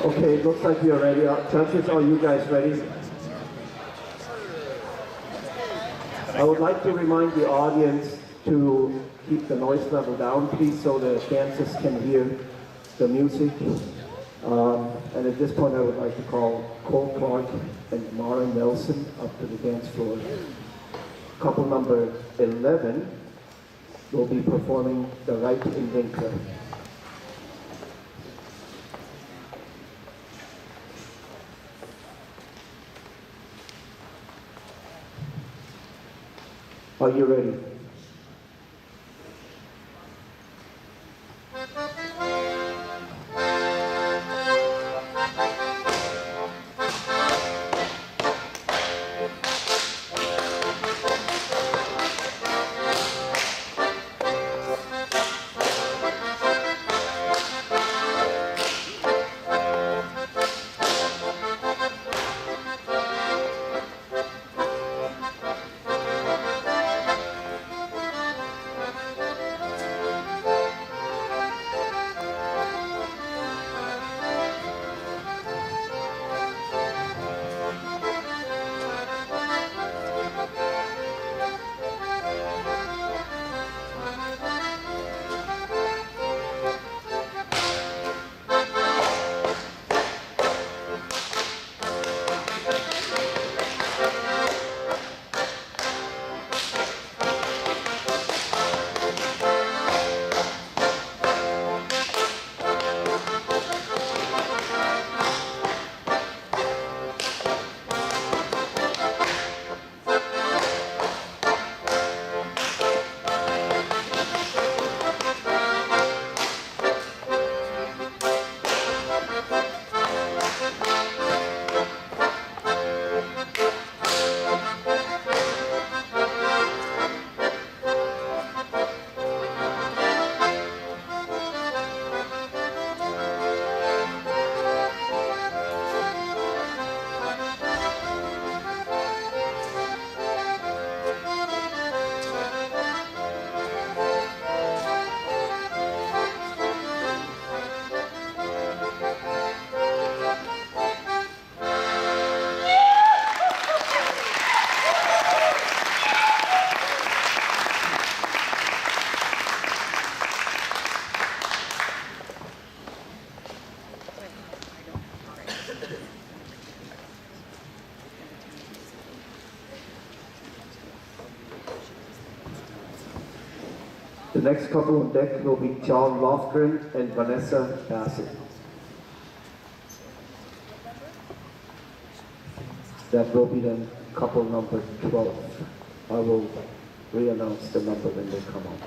Okay, it looks like we are ready. Judges, are you guys ready? I would like to remind the audience to keep the noise level down, please, so the dancers can hear the music. And at this point, I would like to call Cole Clark and Mara Nelson up to the dance floor. Couple number 11 will be performing The Right in Winter. Are you ready? The next couple on deck will be John Lofgren and Vanessa Bassett. That will be then couple number 12. I will re-announce the number when they come on.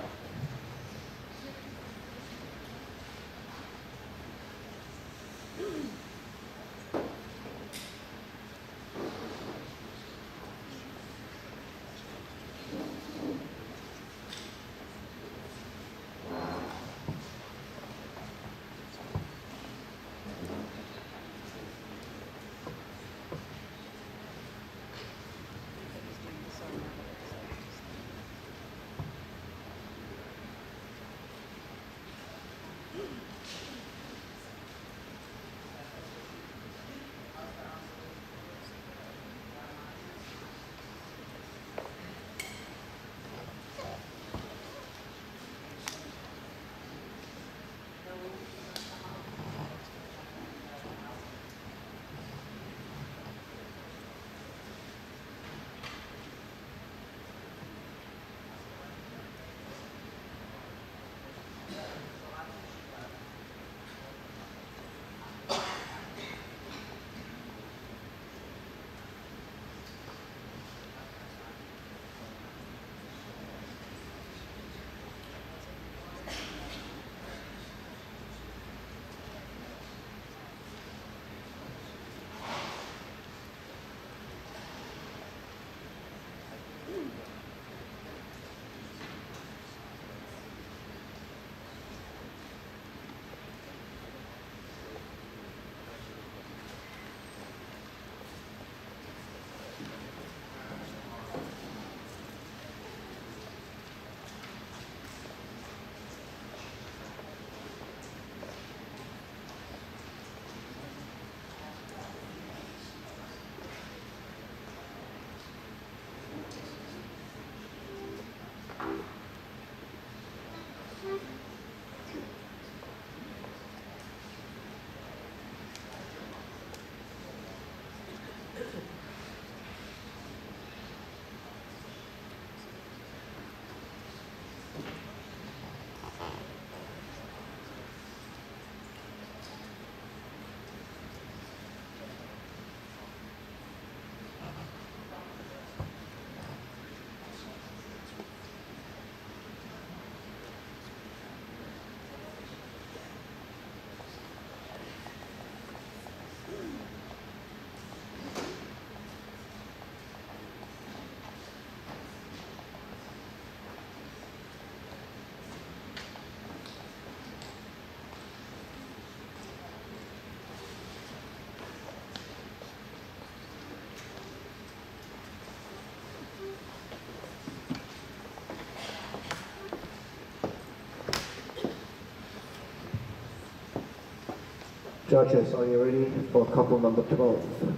Judges, are you ready for couple number 12?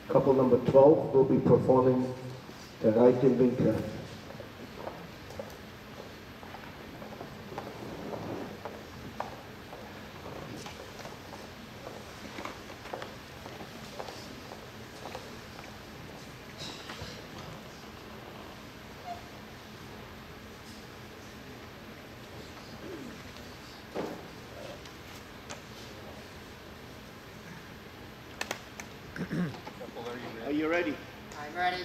Couple number 12 will be performing the Reichenwinkel. Are you ready? I'm ready.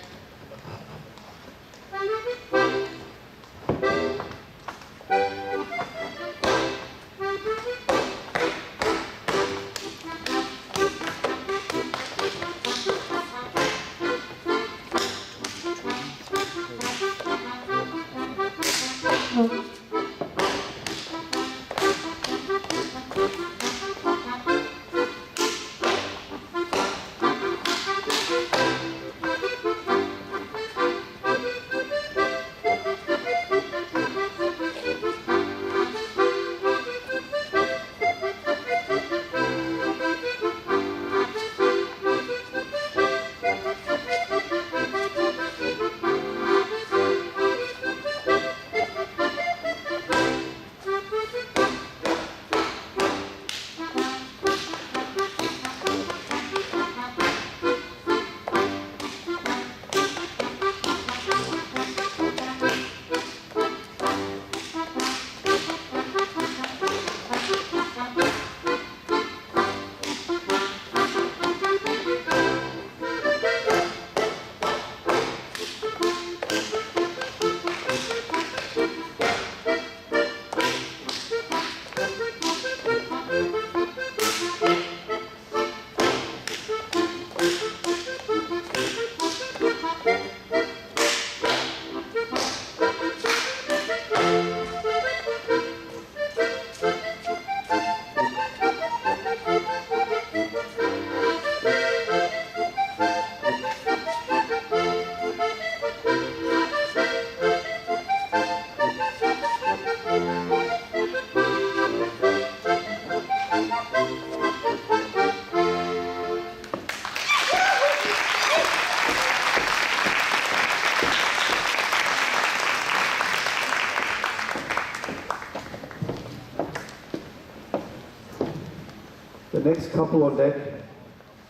The next couple on deck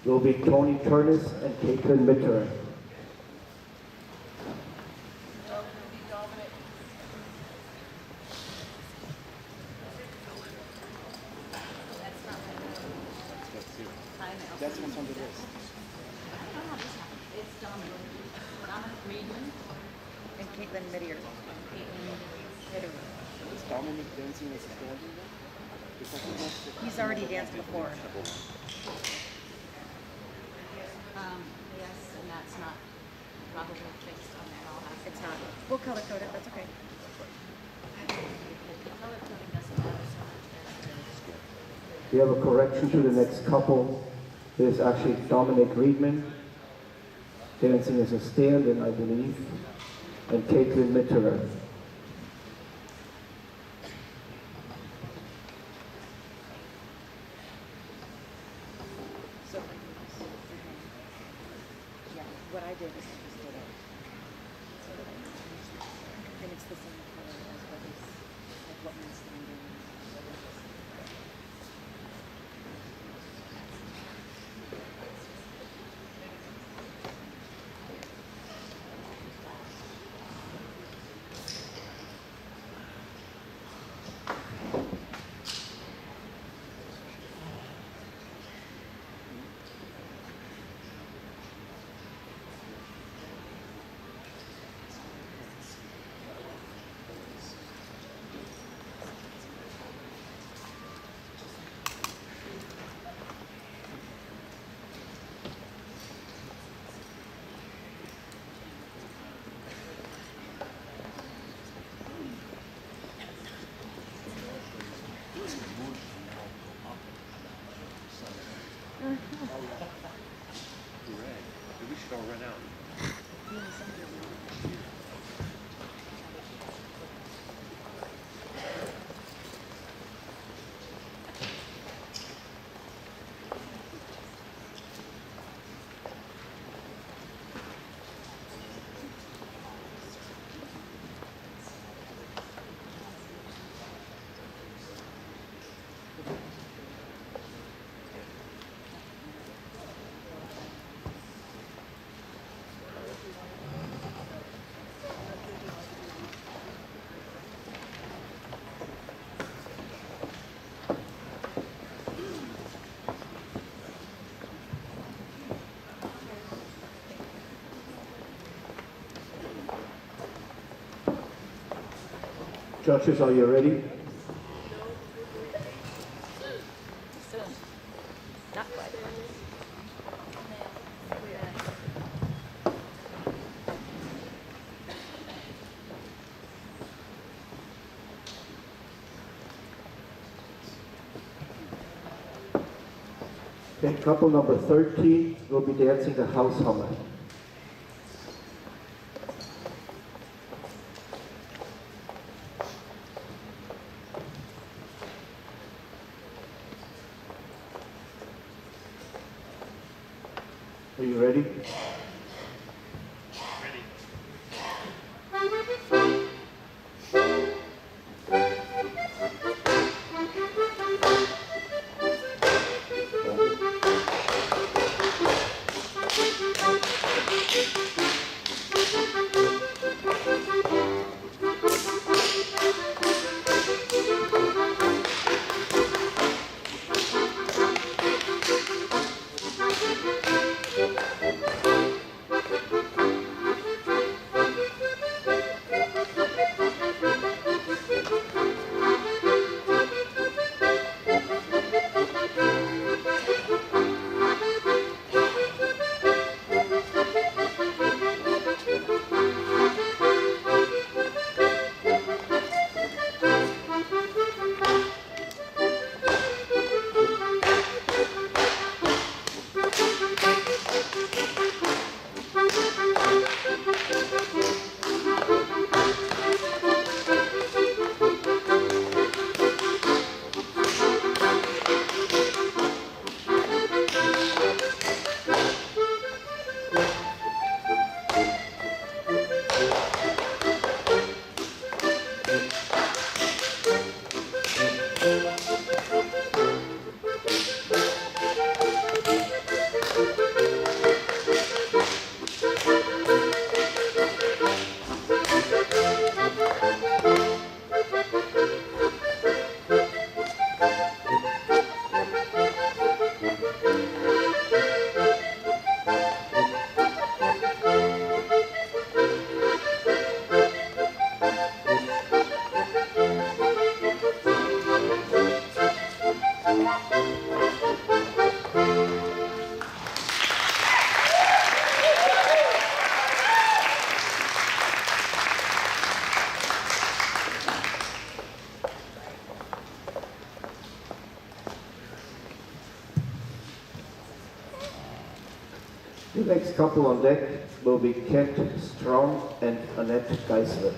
will be Tony Turnus and Caitlin Mitterer. That's what's on the list. It's Dominic Friedman and Caitlin Mitterer. Is Dominic dancing as a standing there? Because he wants to- He's already danced before. Yes, and that's not probably fixed on that. It's not. We'll color code it. That's okay. The color coding doesn't matter so much. We have a correction to the next couple. There's actually Dominic Riedman, dancing as a stand-in, I believe, and Caitlin Mitterer. So, yeah, what I did is I just did it. So that I and it's the same color as what is, like what my standing. We should all run out. Judges, are you ready? Soon. Not quite. Okay, couple number 13 will be dancing the house hummer. Are you ready? The next couple on deck will be Kent Strong and Annette Geisler.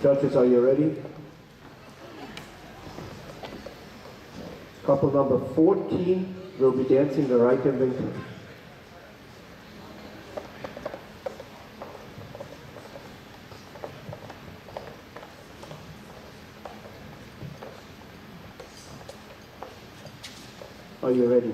Judges, are you ready? Couple number 14 will be dancing the Reichenwinkel. Are you ready?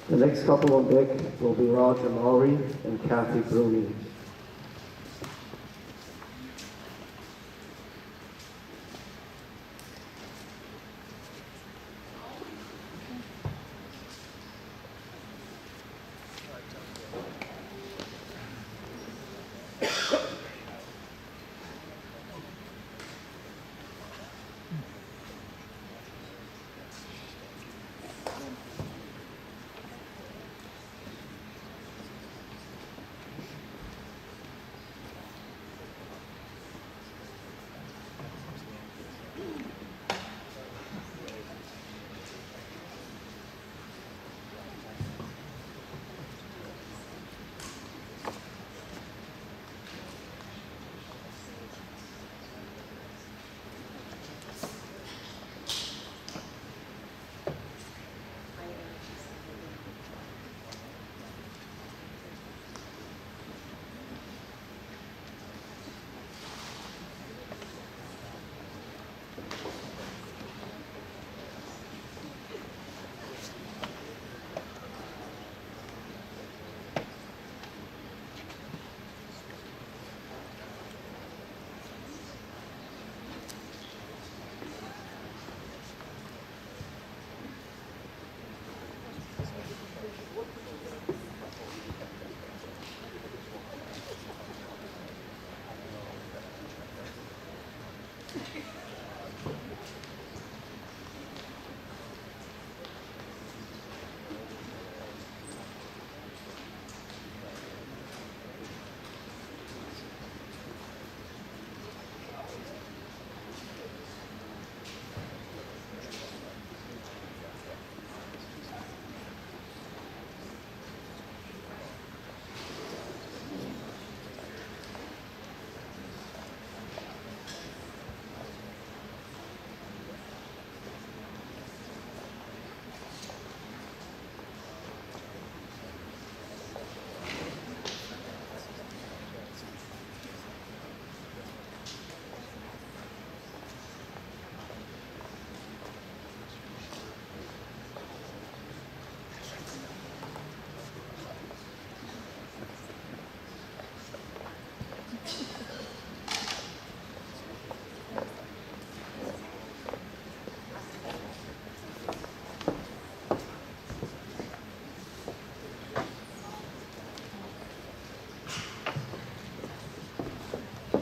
The next couple on deck will be Roger Maury and Kathy Bruni.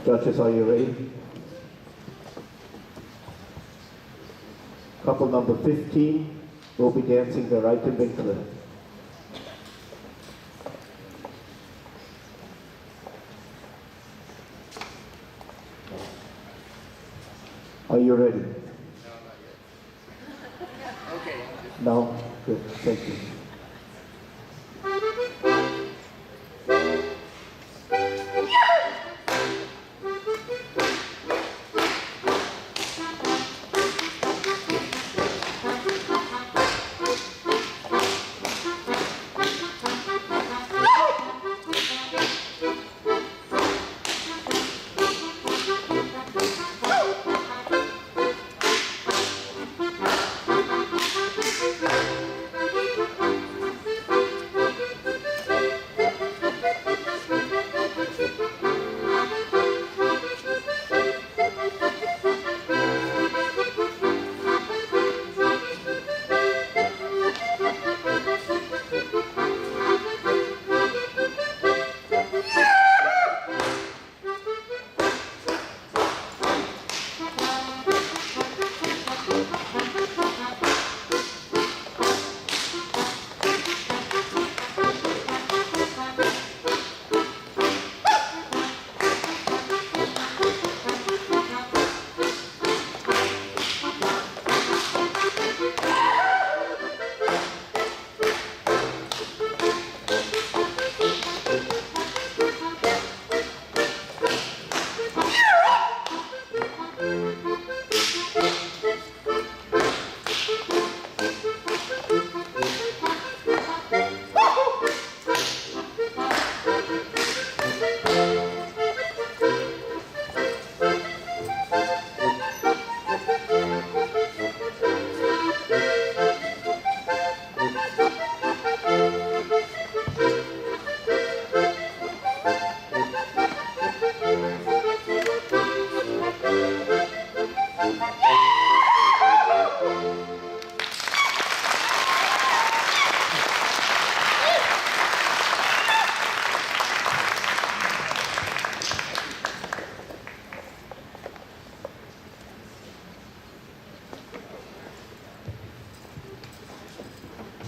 Judges, are you ready? Couple number 15 will be dancing the Reitenwinkler. Are you ready? Okay. No? Good, thank you.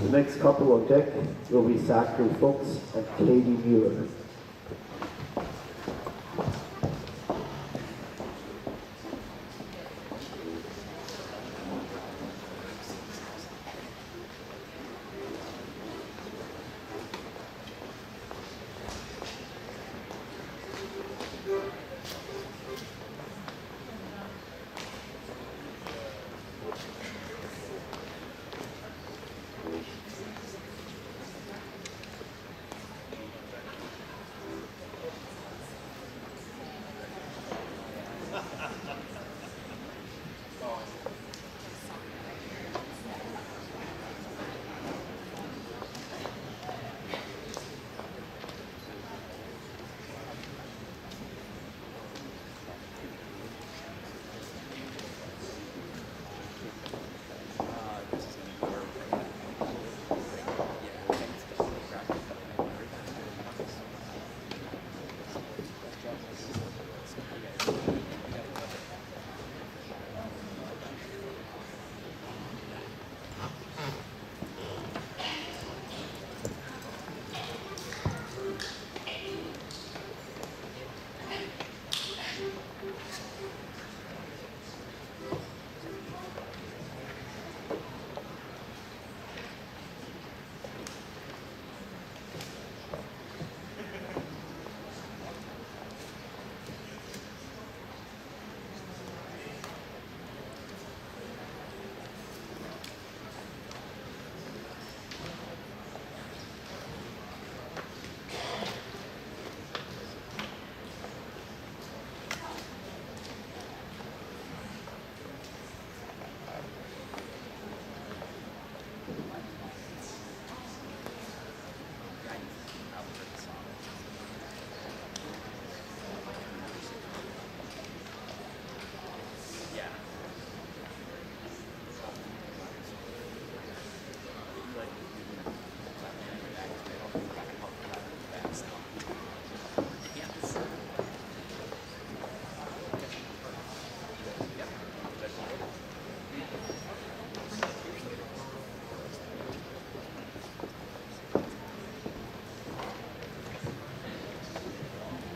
The next couple on deck will be Zachary Fuchs and Katie Muir.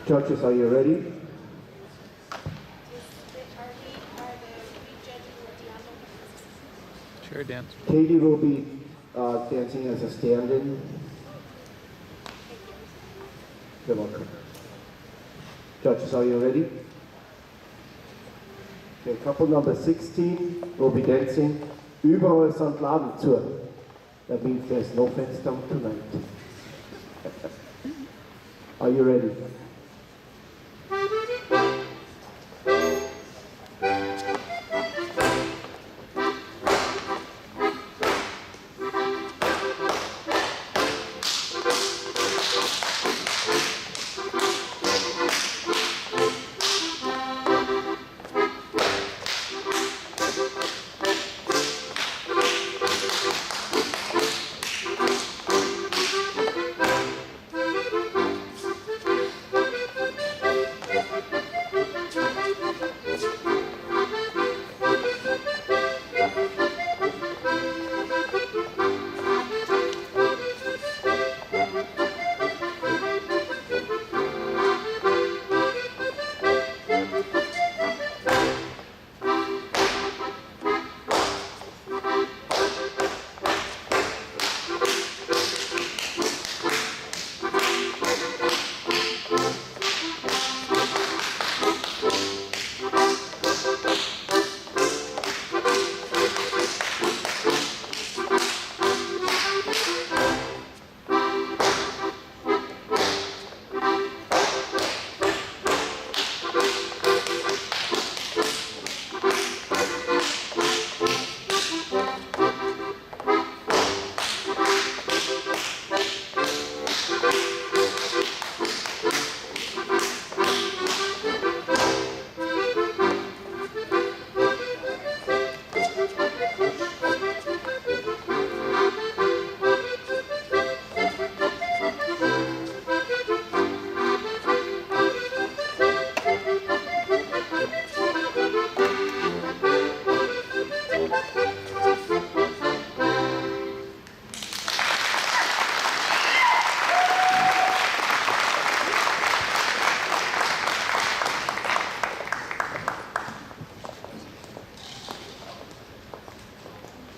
Judges, are you ready? Sure, dance. Katie will be dancing as a stand-in. You're welcome. Judges, are you ready? Okay, couple number 16 will be dancing Überall sind Laden zu. That means there's no Fenster tonight. Are you ready?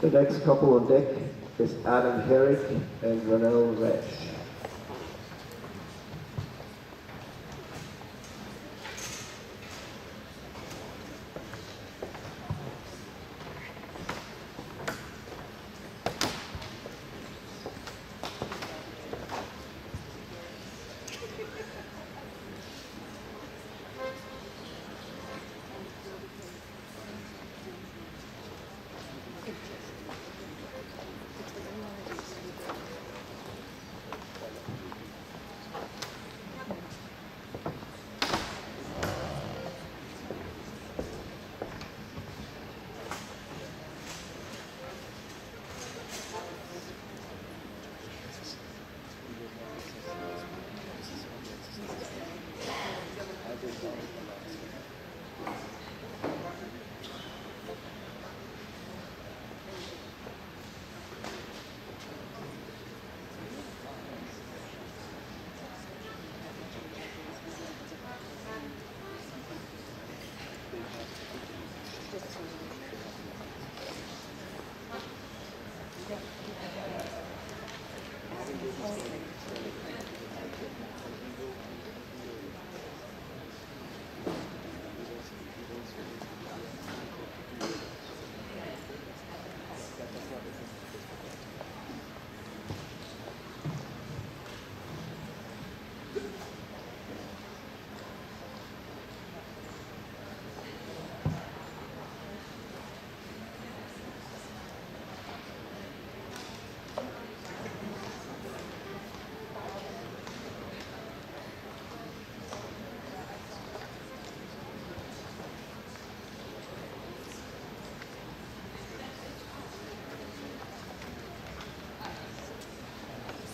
The next couple on deck is Adam Herrick and Ronell Resch.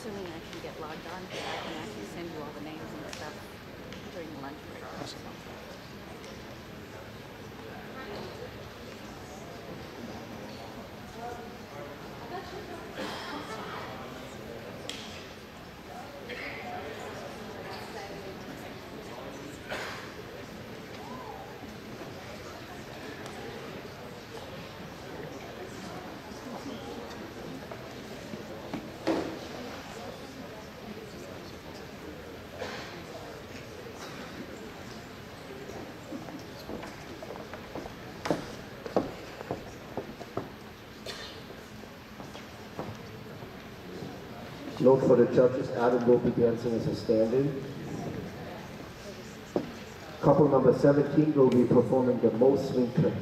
Assuming I can get logged on, I can actually send you all the names and stuff during the lunch break. Note for the judges, Adam will be dancing as a stand-in. Couple number 17 will be performing the most swing trick.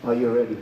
Are you ready?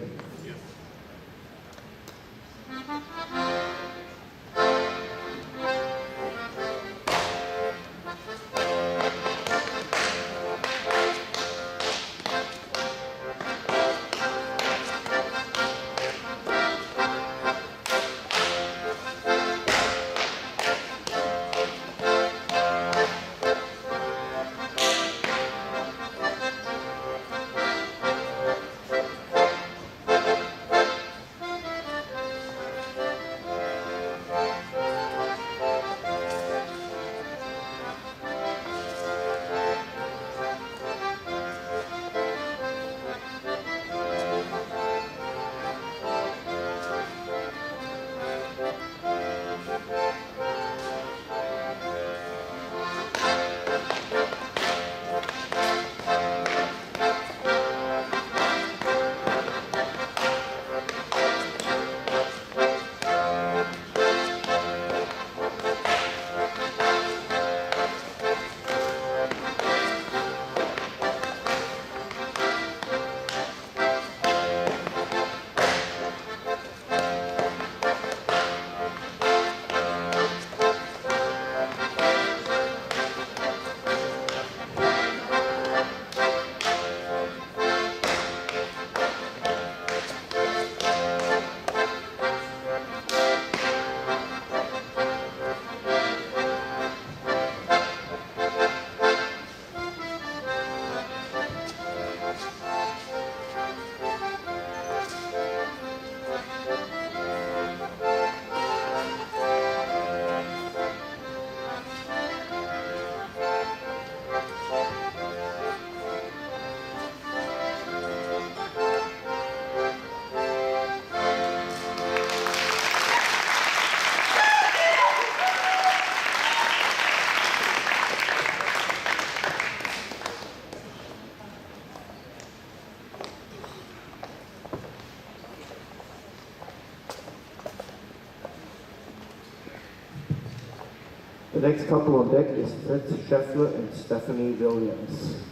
The next couple on deck is Fritz Scheffler and Stephanie Williams.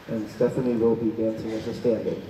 And Stephanie will be dancing as a stand-in.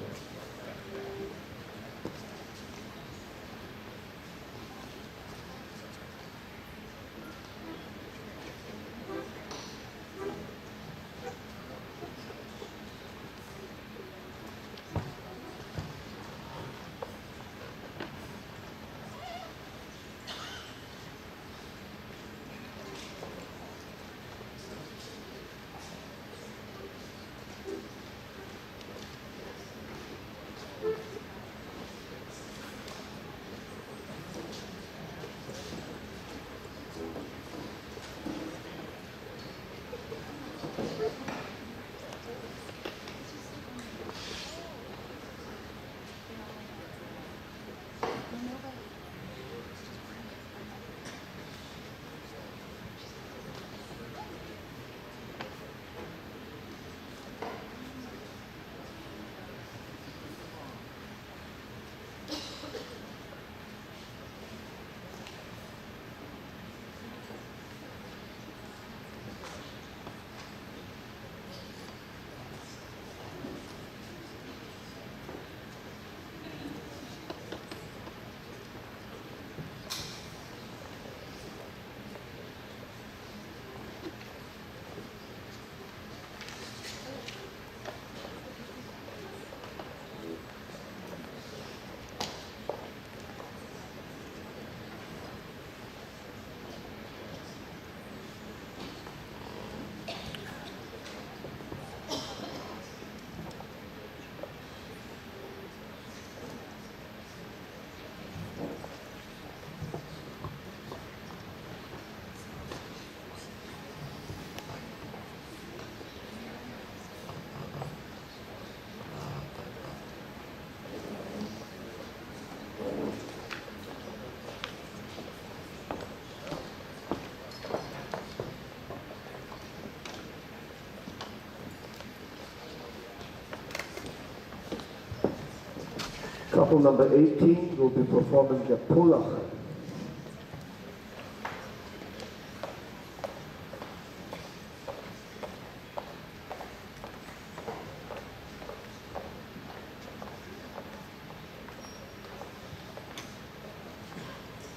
Couple number 18 will be performing the Pulach.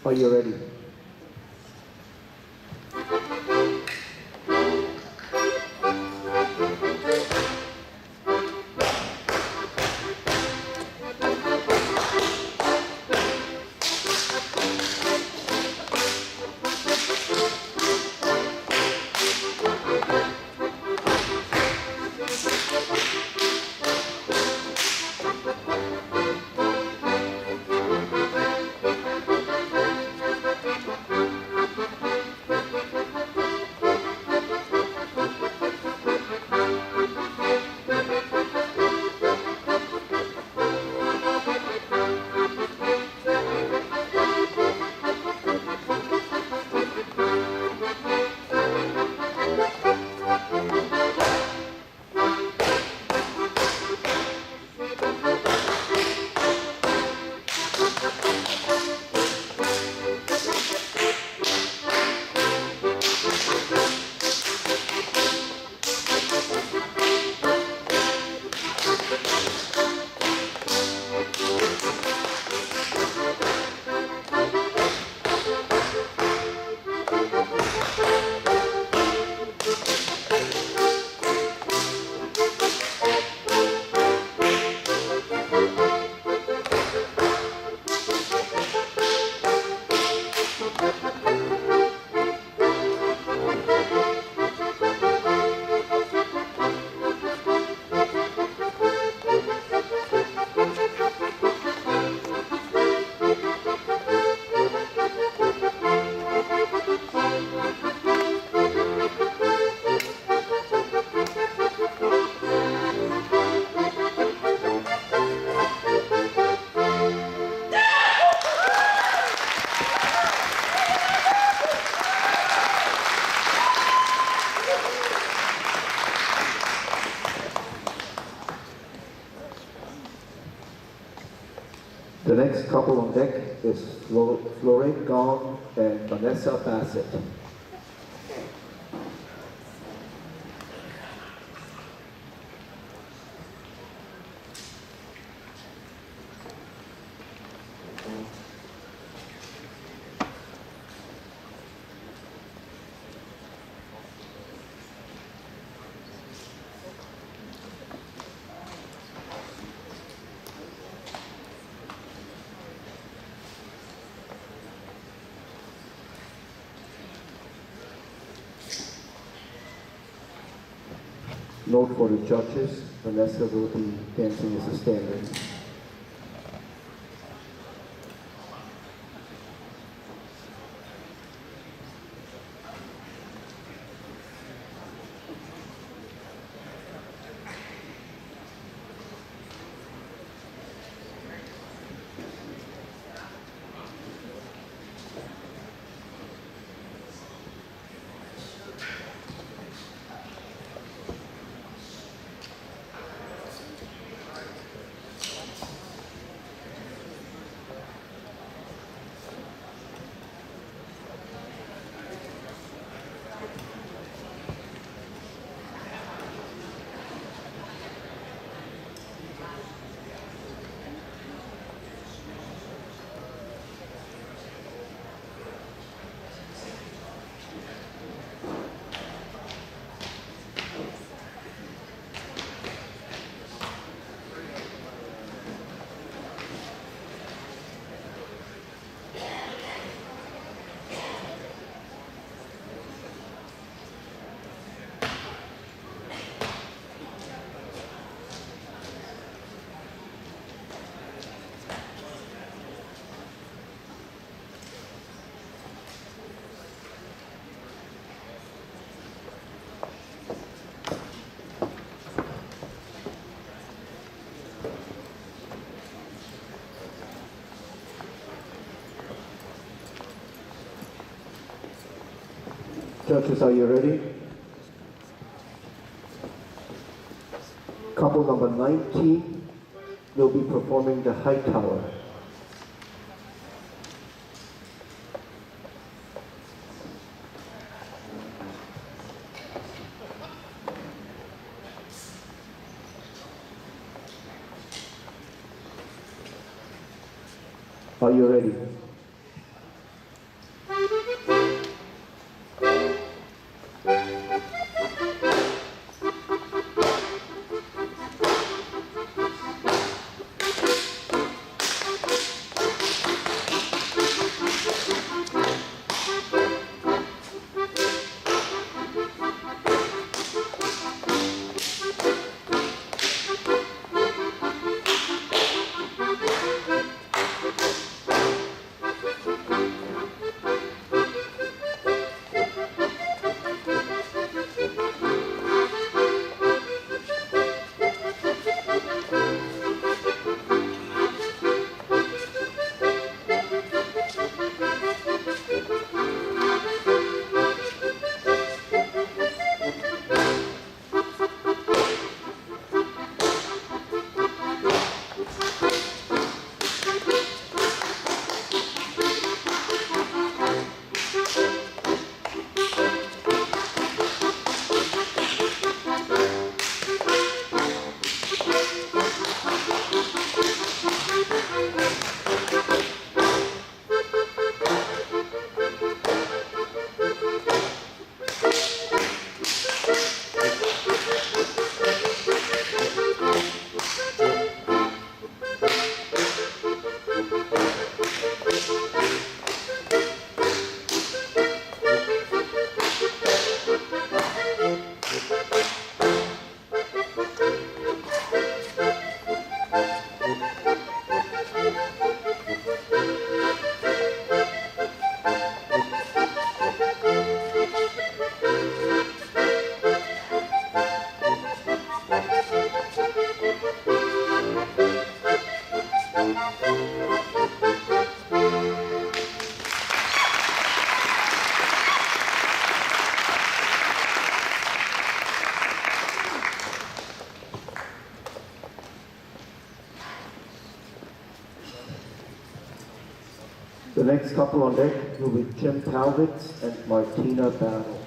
Are you ready? The next couple on deck is Florette Gong and Vanessa Bassett. Note for the judges, Vanessa will be dancing as a standard. Judges, are you ready? Couple number 19, will be performing the High Tower. Are you ready? The next couple on deck will be Jim Talbot and Martina Battle.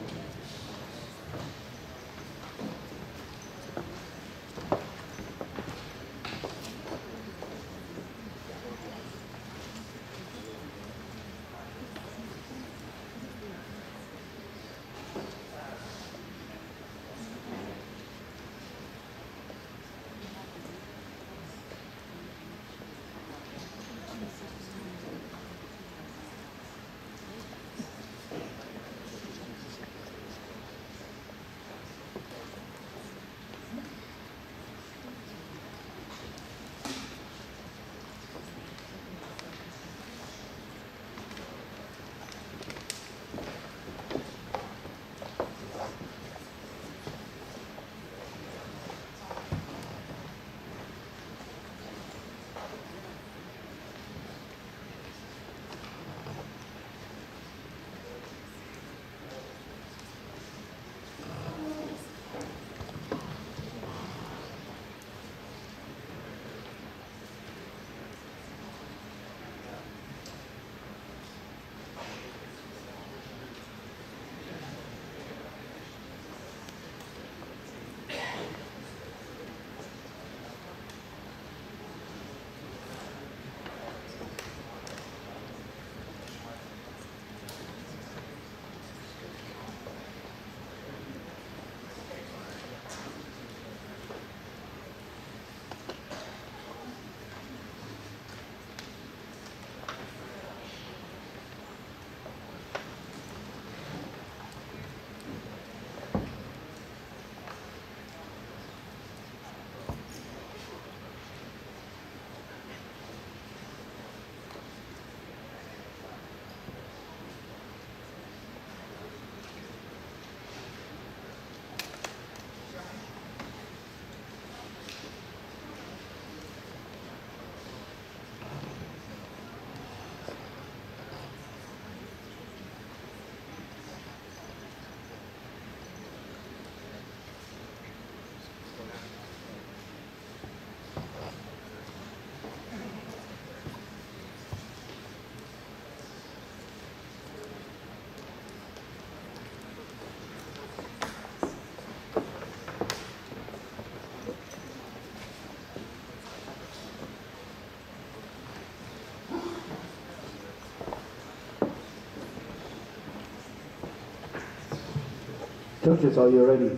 Judges, are you ready?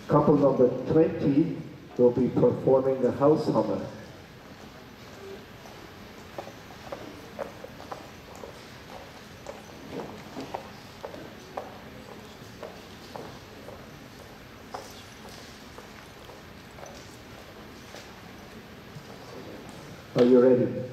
Couple number 20 will be performing the house hummer. Are you ready?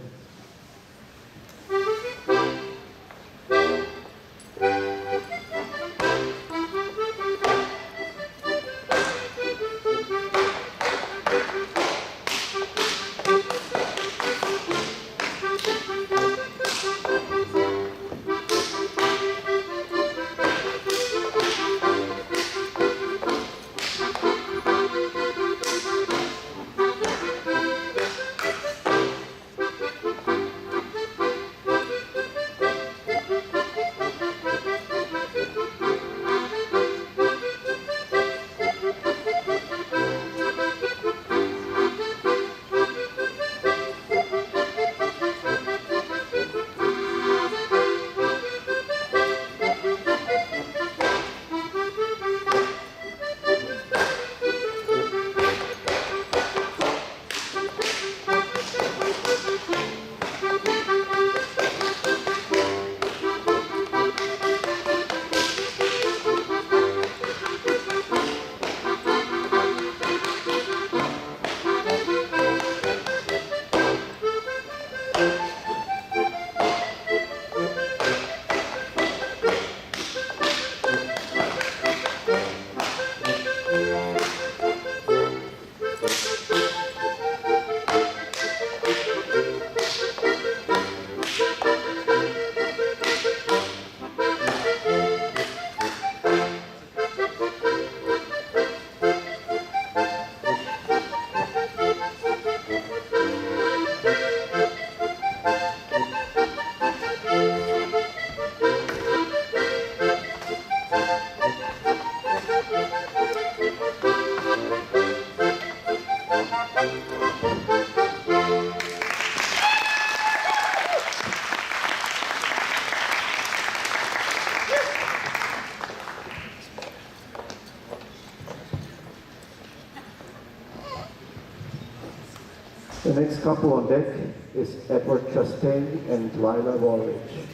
The next couple on deck is Edward Chastain and Lila Walridge.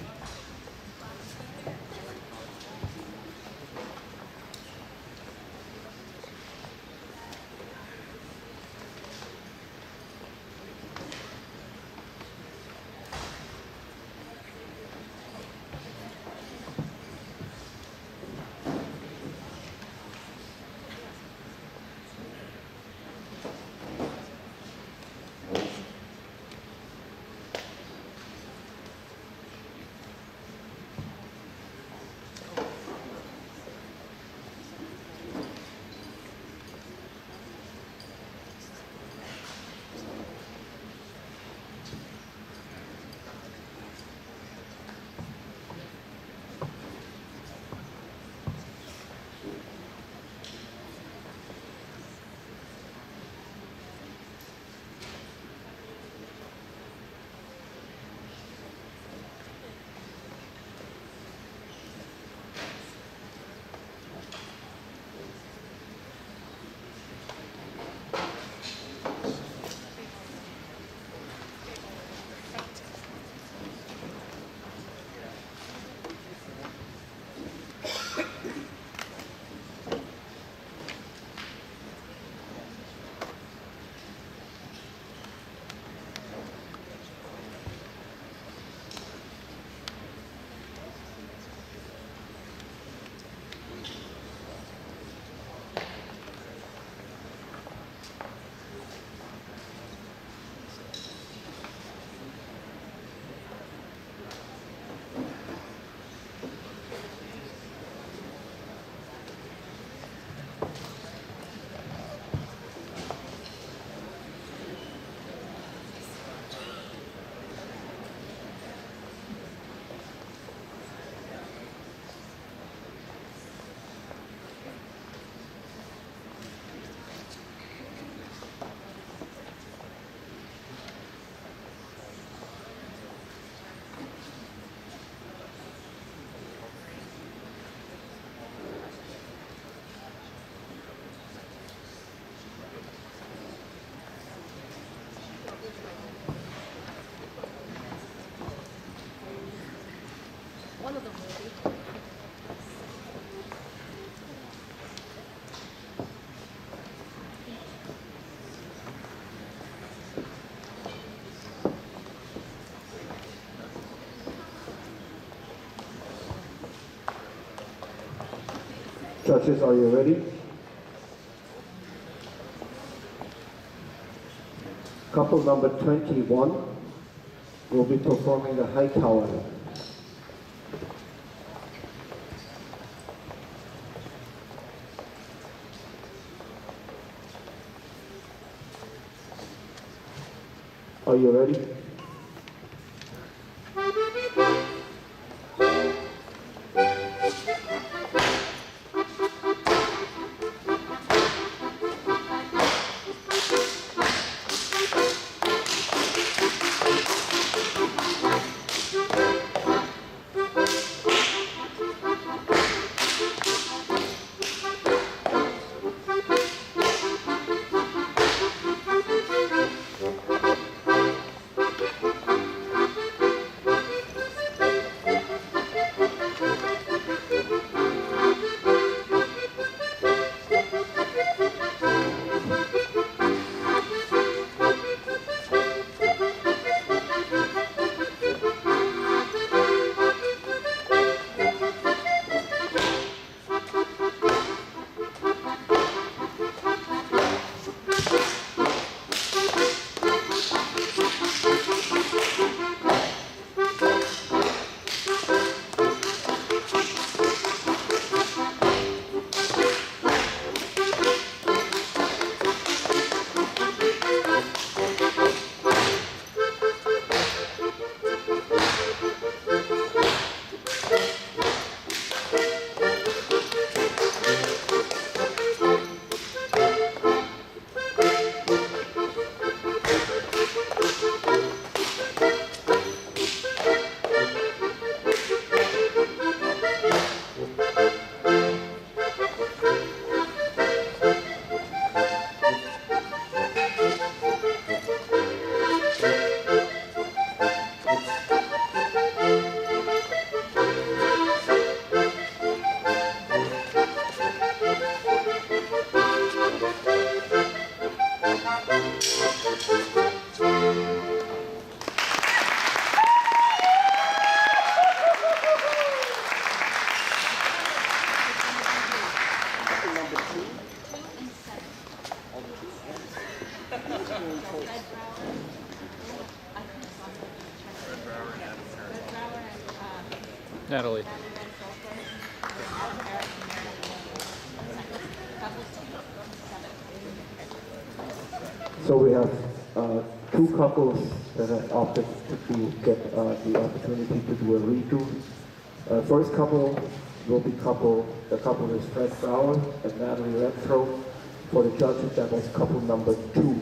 Judges, are you ready? Couple number 21 will be performing the high tower. Are you ready? Natalie. So we have two couples that have opted to get the opportunity to do a redo. First couple will be the couple is Fred Brower and Natalie Renfro. For the judges, that was couple number 2.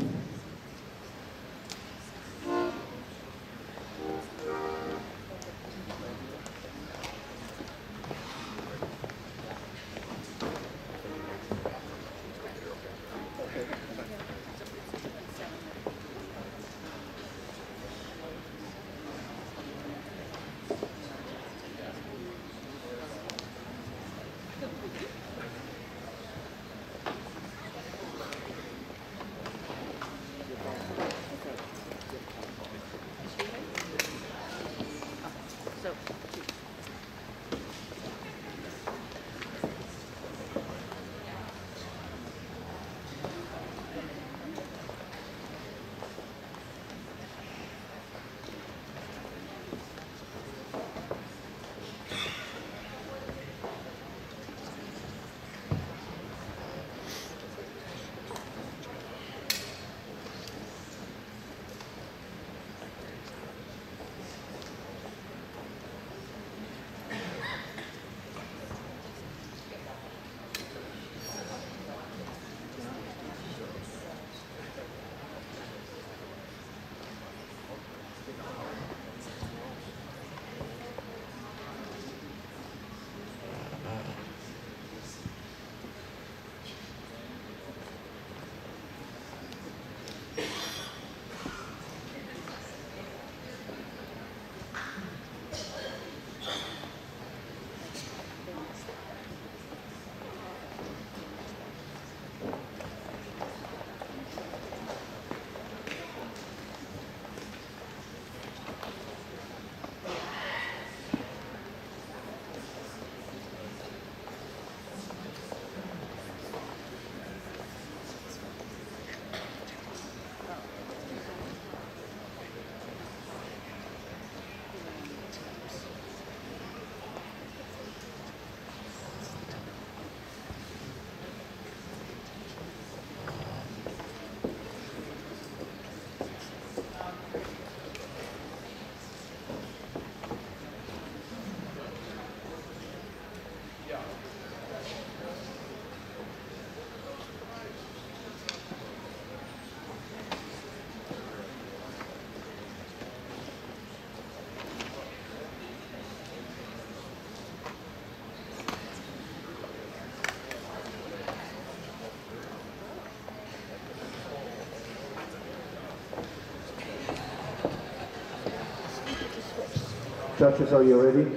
Judges, are you ready?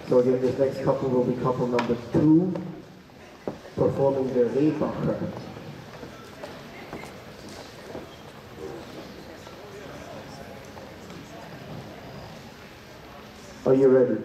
So again, this next couple will be couple number 2, performing the Rehbacher. Are you ready?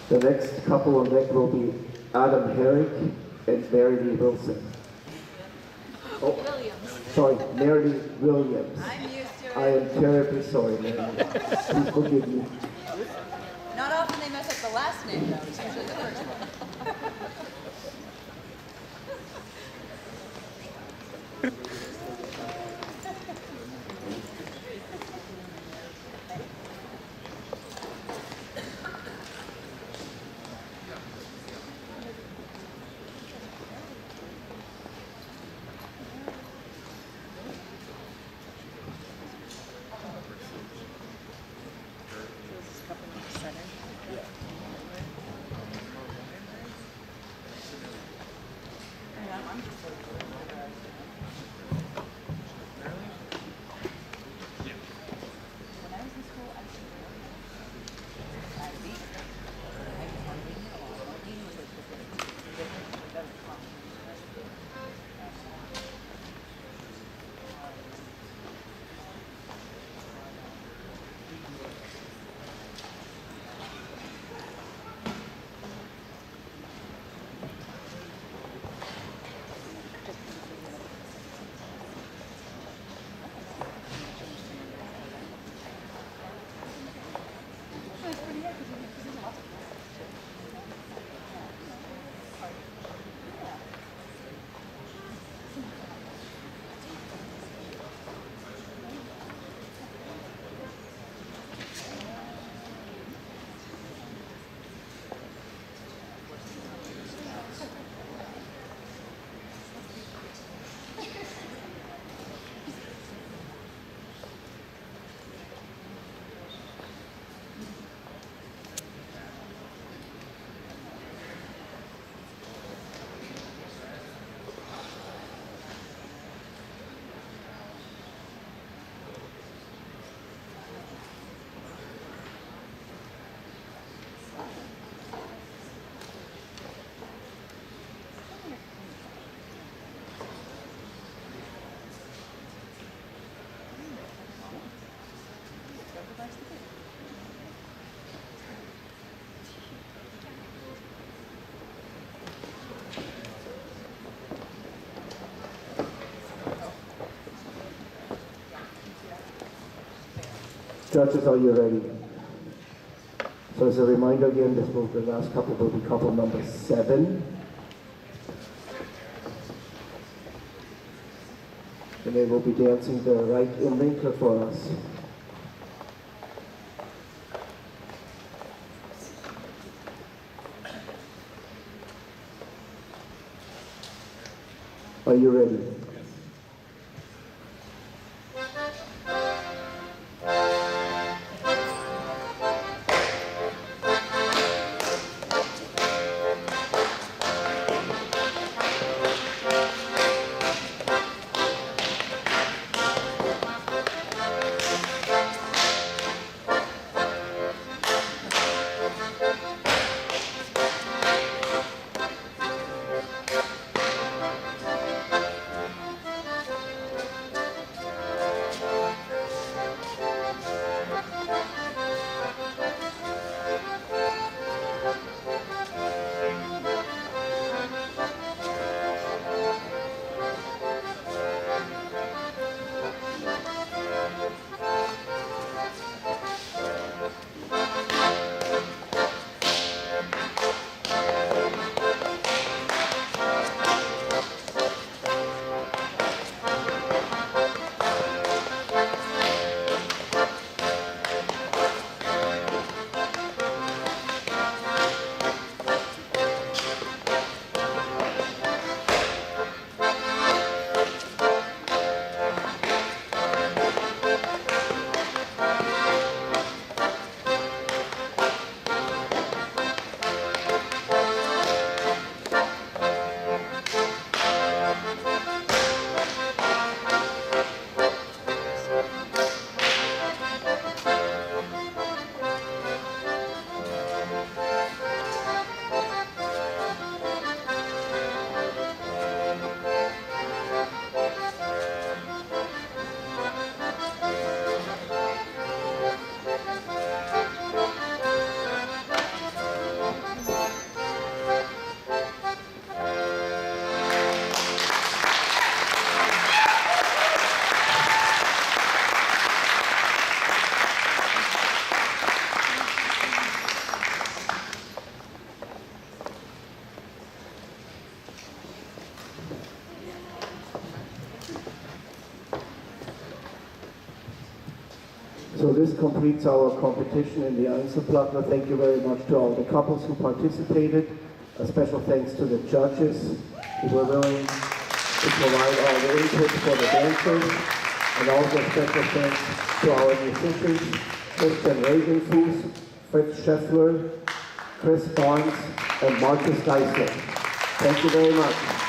The next couple on deck will be Adam Herrick and Mary Lee Wilson. Oh, sorry, Mary Lee Williams. I'm used to it. I am terribly sorry, Mary Lee. Please forgive me. Not often they mess up the last name, though. It's usually the first one. Judges, are you ready? So as a reminder again, the last couple will be couple number 7. And they will be dancing the right in Winkler for us. Are you ready? So this completes our competition in the Einzelplattner. Thank you very much to all the couples who participated. A special thanks to the judges who were willing to provide all the input for the dancers. And also a special thanks to our musicians, Christian Regenfuß, Fritz Scheffler, Chris Barnes, and Marcus Geisler. Thank you very much.